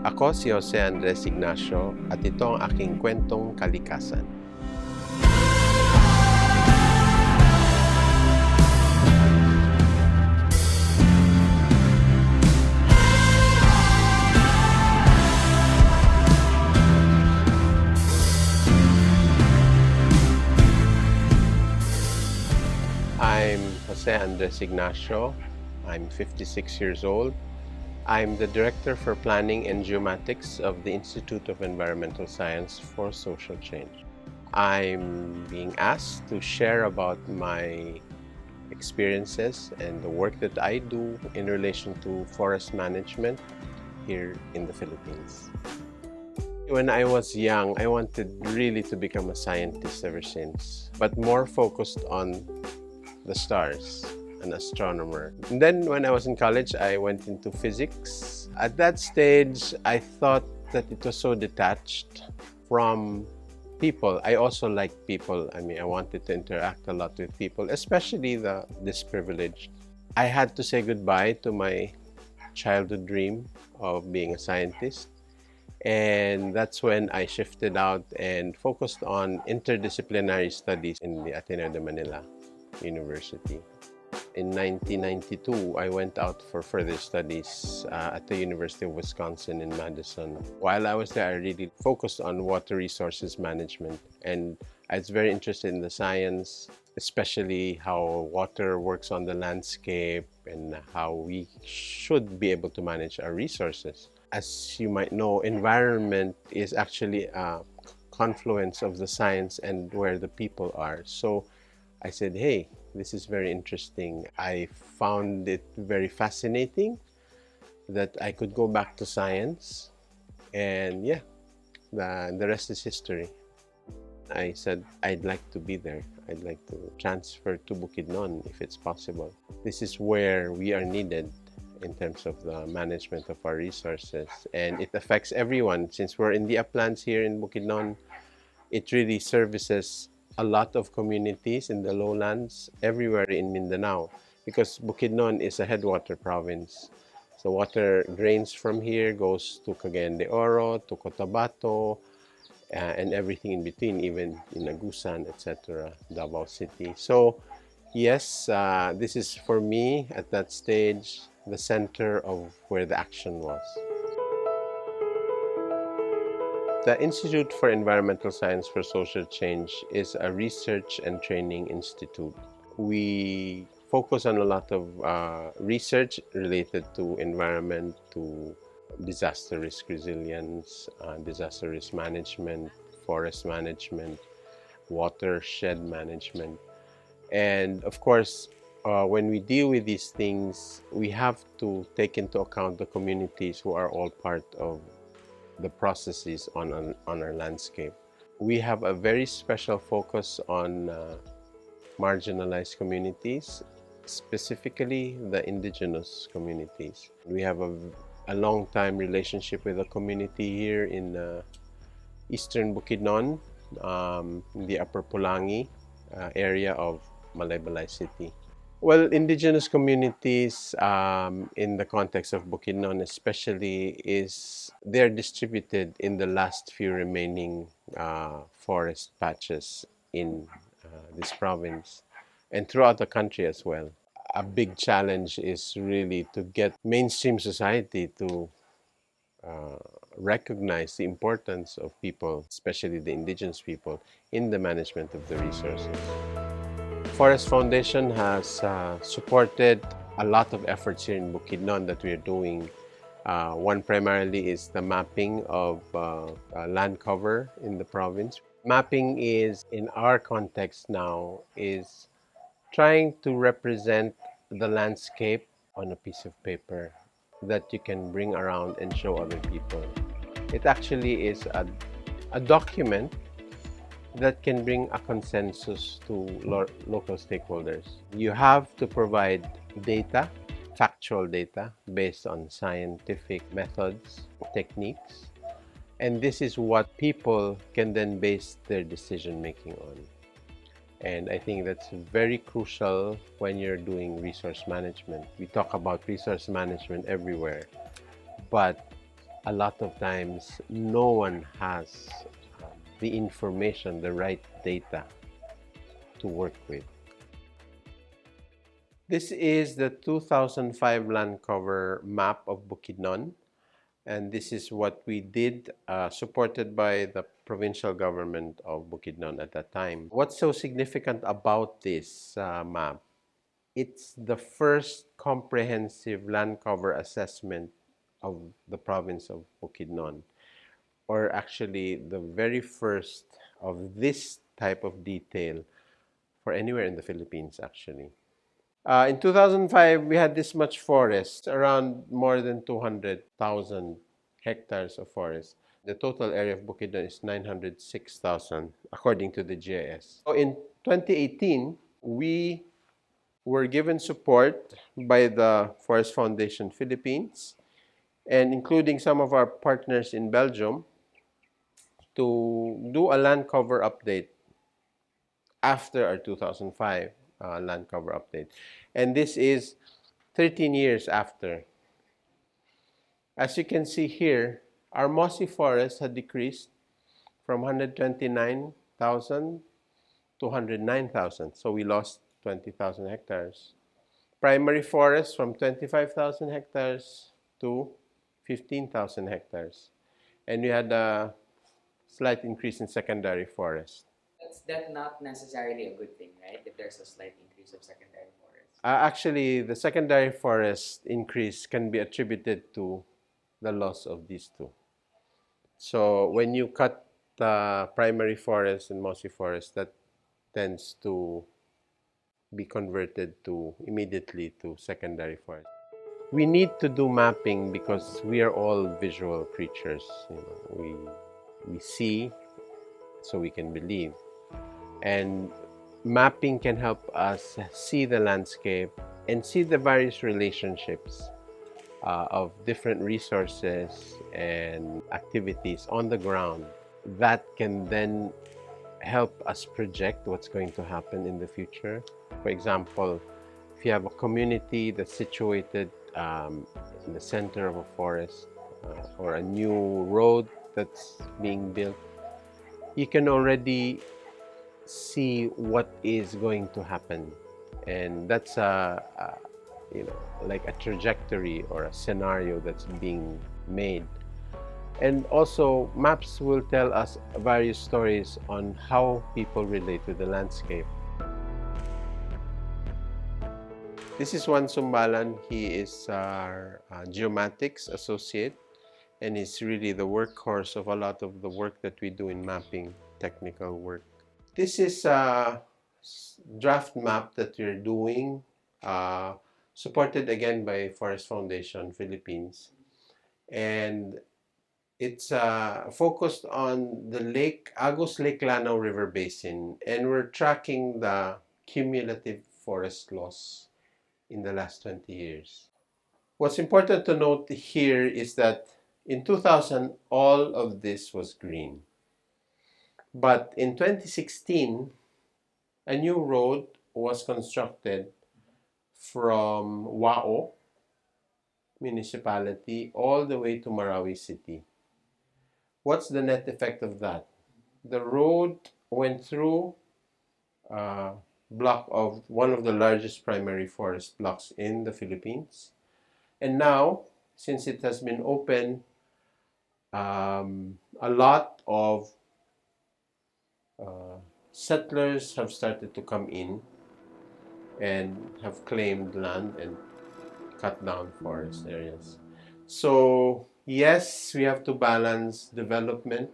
Ako si Jose Andres Ignacio at ito ang aking kwentong kalikasan. I'm Jose Andres Ignacio. I'm 56 years old. I'm the Director for Planning and Geomatics of the Institute of Environmental Science for Social Change. I'm being asked to share about my experiences and the work that I do in relation to forest management here in the Philippines. When I was young, I wanted really to become a scientist ever since, but more focused on the stars, an astronomer. And then when I was in college, I went into physics. At that stage, I thought that it was so detached from people. I also like people. I wanted to interact a lot with people, especially the disprivileged. I had to say goodbye to my childhood dream of being a scientist. And that's when I shifted out and focused on interdisciplinary studies in the Ateneo de Manila University. In 1992, I went out for further studies at the University of Wisconsin in Madison. While I was there, I really focused on water resources management, and I was very interested in the science, especially how water works on the landscape and how we should be able to manage our resources. As you might know, environment is actually a confluence of the science and where the people are. So I said, hey, this is very interesting. I found it very fascinating that I could go back to science, and yeah, the rest is history. I said I'd like to be there. I'd like to transfer to Bukidnon if it's possible. This is where we are needed in terms of the management of our resources, and it affects everyone. Since we're in the uplands here in Bukidnon, it really services a lot of communities in the lowlands everywhere in Mindanao, because Bukidnon is a headwater province. So water drains from here, goes to Cagayan de Oro, to Cotabato, and everything in between, even in Agusan, etc., Davao City. So yes, this is for me at that stage the center of where the action was. The Institute for Environmental Science for Social Change is a research and training institute. We focus on a lot of research related to environment, to disaster risk resilience, disaster risk management, forest management, watershed management. And of course, when we deal with these things, we have to take into account the communities who are all part of the processes on our landscape. We have a very special focus on marginalized communities, specifically the indigenous communities. We have a long time relationship with the community here in eastern Bukidnon, in the Upper Pulangi area of Malaybalay City. Well, indigenous communities in the context of Bukidnon especially they're distributed in the last few remaining forest patches in this province and throughout the country as well. A big challenge is really to get mainstream society to recognize the importance of people, especially the indigenous people, in the management of the resources. Forest Foundation has supported a lot of efforts here in Bukidnon that we are doing. One primarily is the mapping of land cover in the province. Mapping is, in our context now, is trying to represent the landscape on a piece of paper that you can bring around and show other people. It actually is a document that can bring a consensus to local stakeholders. You have to provide data, factual data, based on scientific methods, techniques, and this is what people can then base their decision making on. And I think that's very crucial when you're doing resource management. We talk about resource management everywhere, but a lot of times no one has the information, the right data to work with. This is the 2005 land cover map of Bukidnon, and this is what we did, supported by the provincial government of Bukidnon at that time. What's so significant about this map? It's the first comprehensive land cover assessment of the province of Bukidnon, or actually the very first of this type of detail for anywhere in the Philippines, actually. In 2005, we had this much forest, around more than 200,000 hectares of forest. The total area of Bukidnon is 906,000, according to the GIS. So in 2018, we were given support by the Forest Foundation Philippines, and including some of our partners in Belgium, to do a land cover update after our 2005 land cover update. And this is 13 years after. As you can see here, our mossy forest had decreased from 129,000 to 109,000. So we lost 20,000 hectares. Primary forest from 25,000 hectares to 15,000 hectares. And we had a slight increase in secondary forest. That's not necessarily a good thing, right? If there's a slight increase of secondary forest. Actually, the secondary forest increase can be attributed to the loss of these two. So when you cut the primary forest and mossy forest, that tends to be converted to immediately to secondary forest. We need to do mapping because we are all visual creatures. We see so we can believe. And mapping can help us see the landscape and see the various relationships of different resources and activities on the ground that can then help us project what's going to happen in the future. For example, if you have a community that's situated in the center of a forest or a new road that's being built, you can already see what is going to happen, and that's like a trajectory or a scenario that's being made. And also, maps will tell us various stories on how people relate to the landscape. This is Juan Sumbalan. He is our geomatics associate, and he's really the workhorse of a lot of the work that we do in mapping, technical work. This is a draft map that we're doing, supported again by Forest Foundation Philippines. And it's focused on the Agus Lake Lanao River Basin, and we're tracking the cumulative forest loss in the last 20 years. What's important to note here is that in 2000, all of this was green. But in 2016, a new road was constructed from Wao municipality all the way to Marawi City. What's the net effect of that? The road went through a block of one of the largest primary forest blocks in the Philippines. And now, since it has been open, a lot of settlers have started to come in and have claimed land and cut down forest areas. So yes, we have to balance development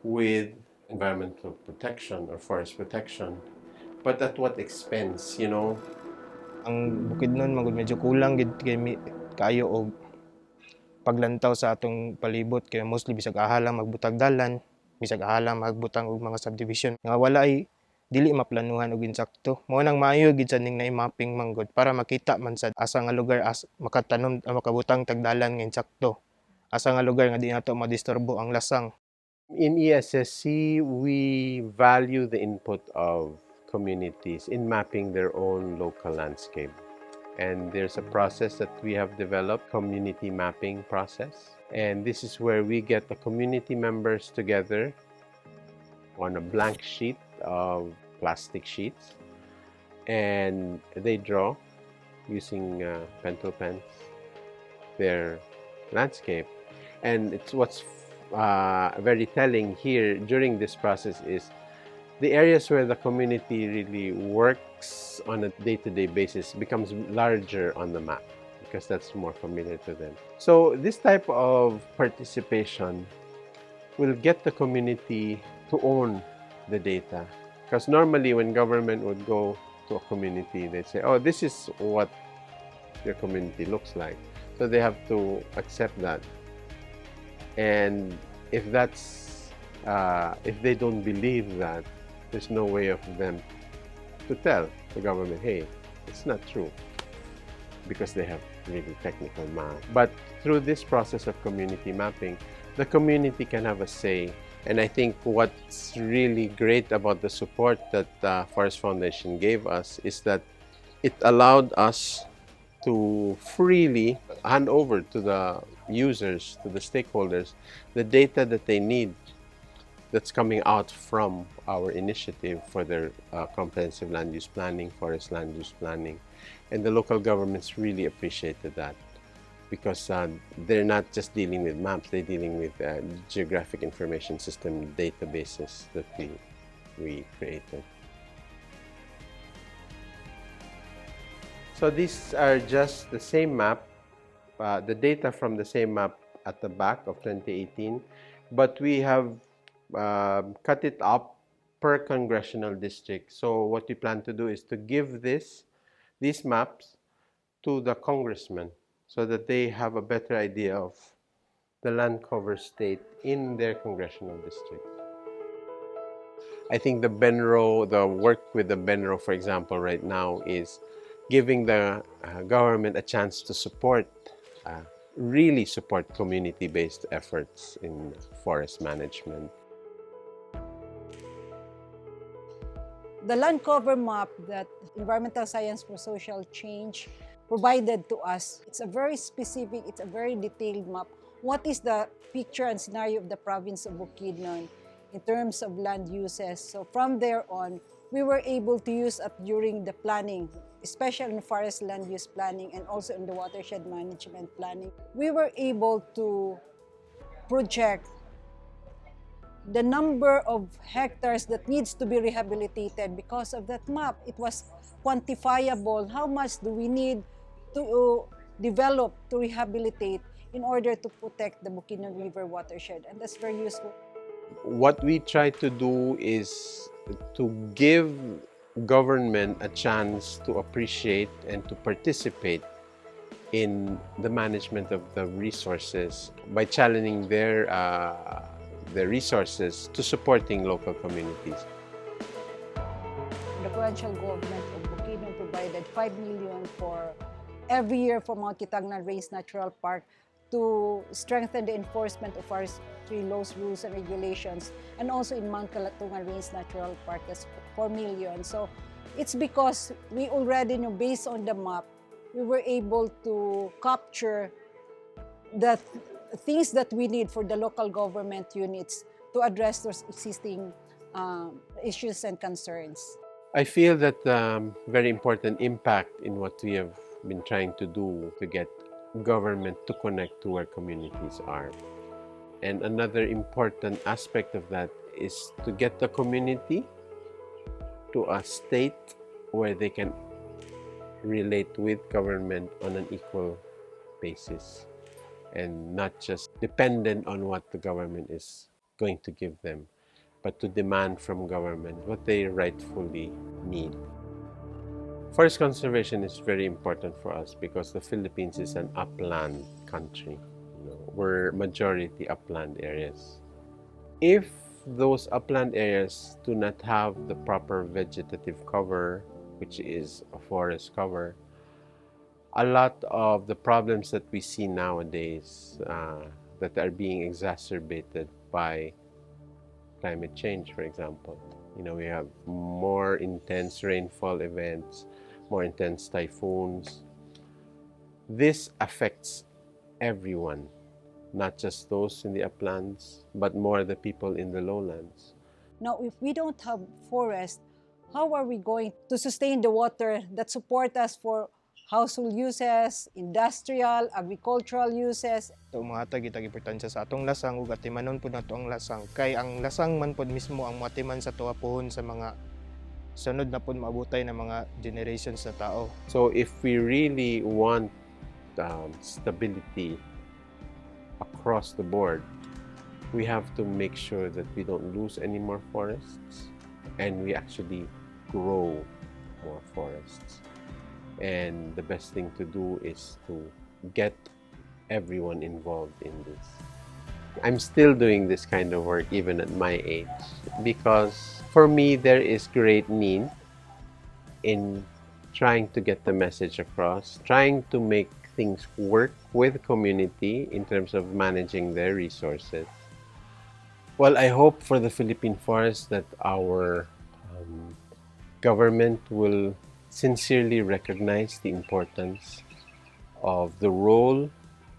with environmental protection or forest protection, but at what expense, you know? Ang Bukidnon magud medyo kulang gid kayo og paglantaw sa atong palibot kay mostly bisag ahalang magbutag dalan, bisag ahalang magbutang og mga subdivision nga wala ay dili maplanuhan og insakto. Mao nang maayo gid sa ning na-mapping manggod para makita man sad asa nga lugar makatanom makabutang tagdalan nga insakto. Asa nga lugar nga di nato madisturbo ang lasang. In ESSC, we value the input of communities in mapping their own local landscape. And there's a process that we have developed, community mapping process. And this is where we get the community members together on a blank sheet of plastic sheets, and they draw using pencil pens their landscape. And it's what's very telling here during this process is the areas where the community really works on a day-to-day basis becomes larger on the map because that's more familiar to them. So this type of participation will get the community to own the data. Because normally when government would go to a community, they'd say, oh, this is what your community looks like. So they have to accept that. And if that's, if they don't believe that, there's no way of them to tell the government, hey, it's not true, because they have really technical math. But through this process of community mapping, the community can have a say. And I think what's really great about the support that Forest Foundation gave us is that it allowed us to freely hand over to the users, to the stakeholders, the data that they need that's coming out from our initiative for their comprehensive land use planning, forest land use planning. And the local governments really appreciated that because they're not just dealing with maps, they're dealing with geographic information system databases that we created. So these are just the same map, the data from the same map at the back of 2018, but we have cut it up per congressional district. So what we plan to do is to give these maps to the congressmen so that they have a better idea of the land cover state in their congressional district. I think the work with the Benro, for example, right now is giving the government a chance to really support community-based efforts in forest management. The land cover map that Environmental Science for Social Change provided to us, it's a very specific, it's a very detailed map. What is the picture and scenario of the province of Bukidnon in terms of land uses? So from there on, we were able to use it during the planning, especially in forest land use planning and also in the watershed management planning. We were able to project the number of hectares that needs to be rehabilitated because of that map. It was quantifiable. How much do we need to develop, to rehabilitate in order to protect the Bukidnon River watershed? And that's very useful. What we try to do is to give government a chance to appreciate and to participate in the management of the resources by challenging their resources to supporting local communities. The provincial government of Bukidnon provided 5 million for every year for Mount Kitagnan Range Natural Park to strengthen the enforcement of forestry laws, rules, and regulations, and also in Mount Kalatungan Range Natural Park, that's 4 million. So it's because we already know, based on the map, we were able to capture the things that we need for the local government units to address those existing issues and concerns. I feel that very important impact in what we have been trying to do to get government to connect to where communities are. And another important aspect of that is to get the community to a state where they can relate with government on an equal basis and not just dependent on what the government is going to give them, but to demand from government what they rightfully need. Forest conservation is very important for us because the Philippines is an upland country. We're majority upland areas. If those upland areas do not have the proper vegetative cover, which is a forest cover, a lot of the problems that we see nowadays that are being exacerbated by climate change, for example. We have more intense rainfall events, more intense typhoons. This affects everyone. not just those in the uplands, but more the people in the lowlands. Now, if we don't have forest, how are we going to sustain the water that support us for household uses, industrial, agricultural uses? So mga gitag importansya sa atong lasang ug atimanon pud nato ang lasang kay ang lasang man pud mismo ang matiman sa tuwa pohon sa mga sunod na pud maabutay ng mga generations sa tao. So if we really want stability across the board, we have to make sure that we don't lose any more forests and we actually grow more forests. And the best thing to do is to get everyone involved in this. I'm still doing this kind of work even at my age because for me there is great need in trying to get the message across, trying to make things work with the community in terms of managing their resources. Well, I hope for the Philippine forest that our government will sincerely recognize the importance of the role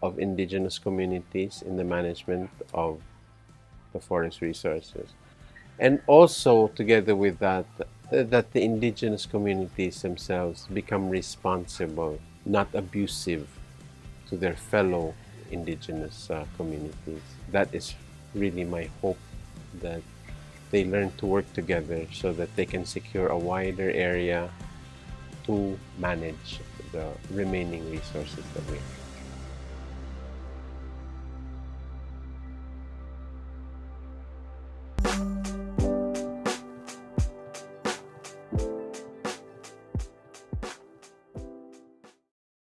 of indigenous communities in the management of the forest resources. And also, together with that, that the indigenous communities themselves become responsible, not abusive to their fellow indigenous communities. That is really my hope, that they learn to work together so that they can secure a wider area to manage the remaining resources that we have.